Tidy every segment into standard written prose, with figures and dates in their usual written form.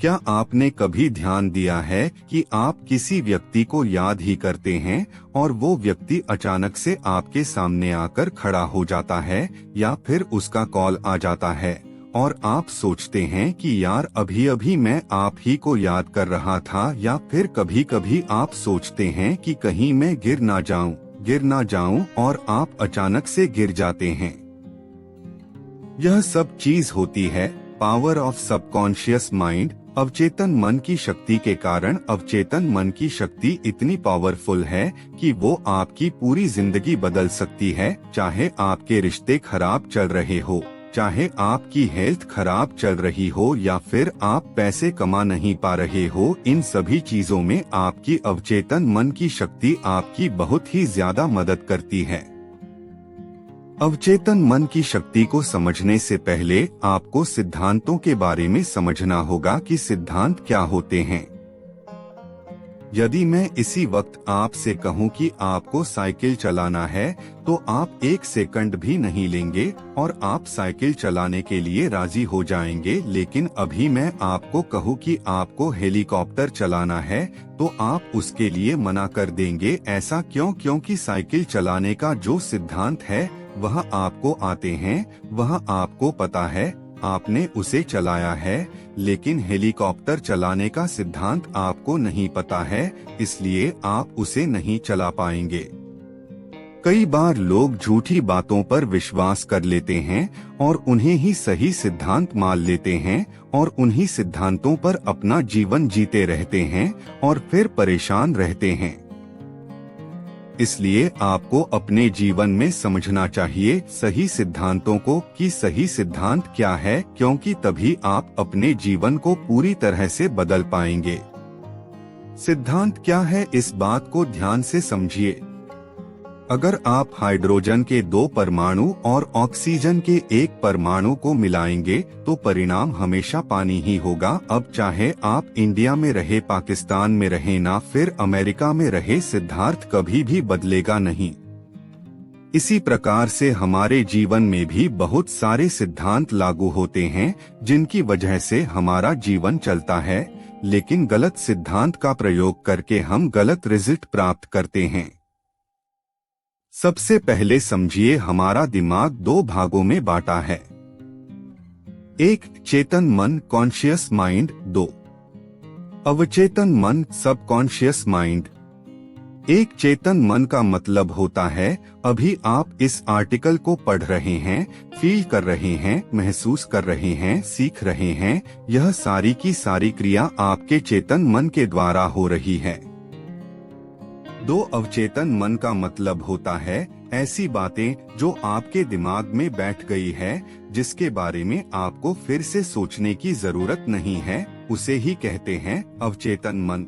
क्या आपने कभी ध्यान दिया है कि आप किसी व्यक्ति को याद ही करते हैं और वो व्यक्ति अचानक से आपके सामने आकर खड़ा हो जाता है या फिर उसका कॉल आ जाता है और आप सोचते हैं कि यार अभी अभी मैं आप ही को याद कर रहा था। या फिर कभी कभी आप सोचते हैं कि कहीं मैं गिर ना जाऊं और आप अचानक से गिर जाते हैं। यह सब चीज होती है पावर ऑफ सबकॉन्शियस माइंड, अवचेतन मन की शक्ति के कारण। अवचेतन मन की शक्ति इतनी पावरफुल है कि वो आपकी पूरी जिंदगी बदल सकती है। चाहे आपके रिश्ते खराब चल रहे हो, चाहे आपकी हेल्थ खराब चल रही हो या फिर आप पैसे कमा नहीं पा रहे हो, इन सभी चीजों में आपकी अवचेतन मन की शक्ति आपकी बहुत ही ज्यादा मदद करती है। अवचेतन मन की शक्ति को समझने से पहले आपको सिद्धांतों के बारे में समझना होगा कि सिद्धांत क्या होते हैं। यदि मैं इसी वक्त आपसे कहूं कि आपको साइकिल चलाना है तो आप 1 सेकंड भी नहीं लेंगे और आप साइकिल चलाने के लिए राजी हो जाएंगे। लेकिन अभी मैं आपको कहूं कि आपको हेलीकॉप्टर चलाना है तो आप उसके लिए मना कर देंगे। ऐसा क्यों? क्योंकि साइकिल चलाने का जो सिद्धांत है वह आपको आते हैं, वह आपको पता है, आपने उसे चलाया है। लेकिन हेलीकॉप्टर चलाने का सिद्धांत आपको नहीं पता है, इसलिए आप उसे नहीं चला पाएंगे। कई बार लोग झूठी बातों पर विश्वास कर लेते हैं और उन्हें ही सही सिद्धांत मान लेते हैं और उन्हीं सिद्धांतों पर अपना जीवन जीते रहते हैं और फिर परेशान रहते हैं। इसलिए आपको अपने जीवन में समझना चाहिए सही सिद्धांतों को कि सही सिद्धांत क्या है, क्योंकि तभी आप अपने जीवन को पूरी तरह से बदल पाएंगे। सिद्धांत क्या है, इस बात को ध्यान से समझिए। अगर आप हाइड्रोजन के 2 परमाणु और ऑक्सीजन के 1 परमाणु को मिलाएंगे तो परिणाम हमेशा पानी ही होगा। अब चाहे आप इंडिया में रहे, पाकिस्तान में रहे ना फिर अमेरिका में रहे, सिद्धांत कभी भी बदलेगा नहीं। इसी प्रकार से हमारे जीवन में भी बहुत सारे सिद्धांत लागू होते हैं जिनकी वजह से हमारा जीवन चलता है, लेकिन गलत सिद्धांत का प्रयोग करके हम गलत रिजल्ट प्राप्त करते हैं। सबसे पहले समझिए हमारा दिमाग 2 भागों में बांटा है। 1 चेतन मन कॉन्शियस माइंड, 2 अवचेतन मन सबकॉन्शियस माइंड। एक चेतन मन का मतलब होता है अभी आप इस आर्टिकल को पढ़ रहे हैं, फील कर रहे हैं, महसूस कर रहे हैं, सीख रहे हैं, यह सारी की सारी क्रिया आपके चेतन मन के द्वारा हो रही है। 2 अवचेतन मन का मतलब होता है ऐसी बातें जो आपके दिमाग में बैठ गई है, जिसके बारे में आपको फिर से सोचने की जरूरत नहीं है, उसे ही कहते हैं अवचेतन मन।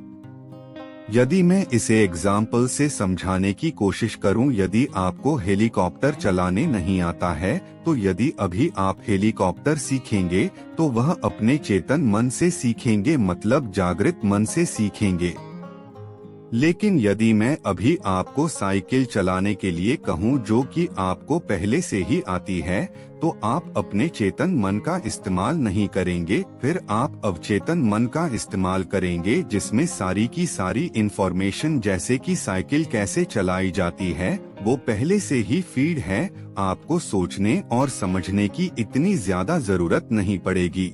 यदि मैं इसे एग्जाम्पल से समझाने की कोशिश करूं, यदि आपको हेलीकॉप्टर चलाने नहीं आता है तो यदि अभी आप हेलीकॉप्टर सीखेंगे तो वह अपने चेतन मन से सीखेंगे, मतलब जागृत मन से सीखेंगे। लेकिन यदि मैं अभी आपको साइकिल चलाने के लिए कहूं जो कि आपको पहले से ही आती है, तो आप अपने चेतन मन का इस्तेमाल नहीं करेंगे, फिर आप अवचेतन मन का इस्तेमाल करेंगे जिसमें सारी की सारी इंफॉर्मेशन जैसे कि साइकिल कैसे चलाई जाती है वो पहले से ही फीड है। आपको सोचने और समझने की इतनी ज्यादा जरूरत नहीं पड़ेगी।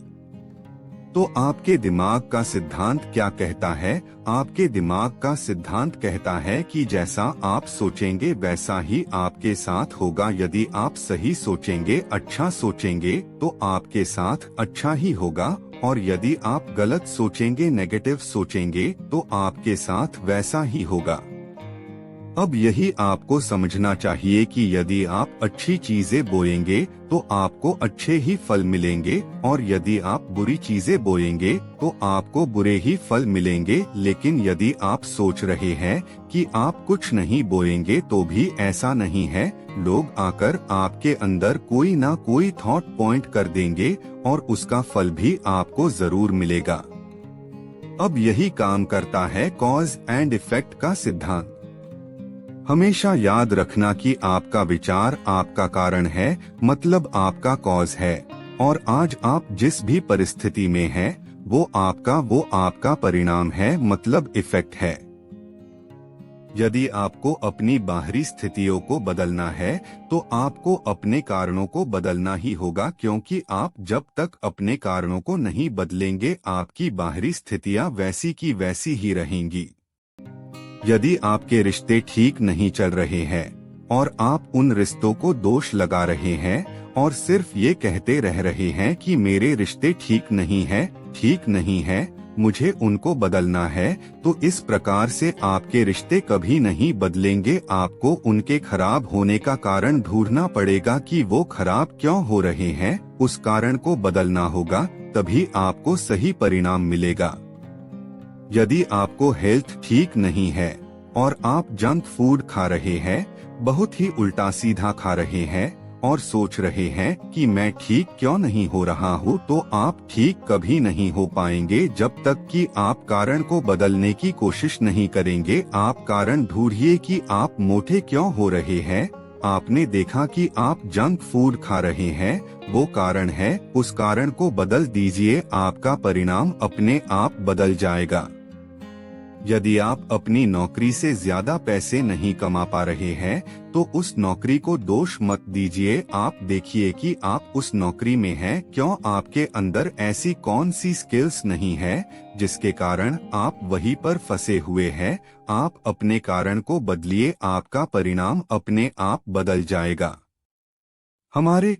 तो आपके दिमाग का सिद्धांत क्या कहता है? आपके दिमाग का सिद्धांत कहता है कि जैसा आप सोचेंगे वैसा ही आपके साथ होगा। यदि आप सही सोचेंगे, अच्छा सोचेंगे तो आपके साथ अच्छा ही होगा, और यदि आप गलत सोचेंगे, नेगेटिव सोचेंगे तो आपके साथ वैसा ही होगा। अब यही आपको समझना चाहिए कि यदि आप अच्छी चीजें बोएंगे तो आपको अच्छे ही फल मिलेंगे, और यदि आप बुरी चीजें बोएंगे तो आपको बुरे ही फल मिलेंगे। लेकिन यदि आप सोच रहे हैं कि आप कुछ नहीं बोएंगे तो भी ऐसा नहीं है, लोग आकर आपके अंदर कोई ना कोई थॉट पॉइंट कर देंगे और उसका फल भी आपको जरूर मिलेगा। अब यही काम करता है कॉज एंड इफेक्ट का सिद्धांत। हमेशा याद रखना कि आपका विचार आपका कारण है, मतलब आपका कॉज है, और आज आप जिस भी परिस्थिति में हैं वो आपका परिणाम है, मतलब इफेक्ट है। यदि आपको अपनी बाहरी स्थितियों को बदलना है तो आपको अपने कारणों को बदलना ही होगा, क्योंकि आप जब तक अपने कारणों को नहीं बदलेंगे आपकी बाहरी स्थितियां वैसी की वैसी ही रहेंगी। यदि आपके रिश्ते ठीक नहीं चल रहे हैं और आप उन रिश्तों को दोष लगा रहे हैं और सिर्फ ये कहते रह रहे हैं कि मेरे रिश्ते ठीक नहीं है, मुझे उनको बदलना है, तो इस प्रकार से आपके रिश्ते कभी नहीं बदलेंगे। आपको उनके खराब होने का कारण ढूंढना पड़ेगा कि वो खराब क्यों हो रहे हैं, उस कारण को बदलना होगा, तभी आपको सही परिणाम मिलेगा। यदि आपको हेल्थ ठीक नहीं है और आप जंक फूड खा रहे हैं, बहुत ही उल्टा सीधा खा रहे हैं और सोच रहे हैं कि मैं ठीक क्यों नहीं हो रहा हूँ, तो आप ठीक कभी नहीं हो पाएंगे जब तक कि आप कारण को बदलने की कोशिश नहीं करेंगे। आप कारण ढूंढिए कि आप मोटे क्यों हो रहे हैं। आपने देखा कि आप जंक फूड खा रहे हैं, वो कारण है, उस कारण को बदल दीजिए, आपका परिणाम अपने आप बदल जाएगा। यदि आप अपनी नौकरी से ज्यादा पैसे नहीं कमा पा रहे हैं तो उस नौकरी को दोष मत दीजिए। आप देखिए कि आप उस नौकरी में हैं, क्यों आपके अंदर ऐसी कौन सी स्किल्स नहीं है जिसके कारण आप वहीं पर फंसे हुए हैं। आप अपने कारण को बदलिए, आपका परिणाम अपने आप बदल जाएगा। हमारे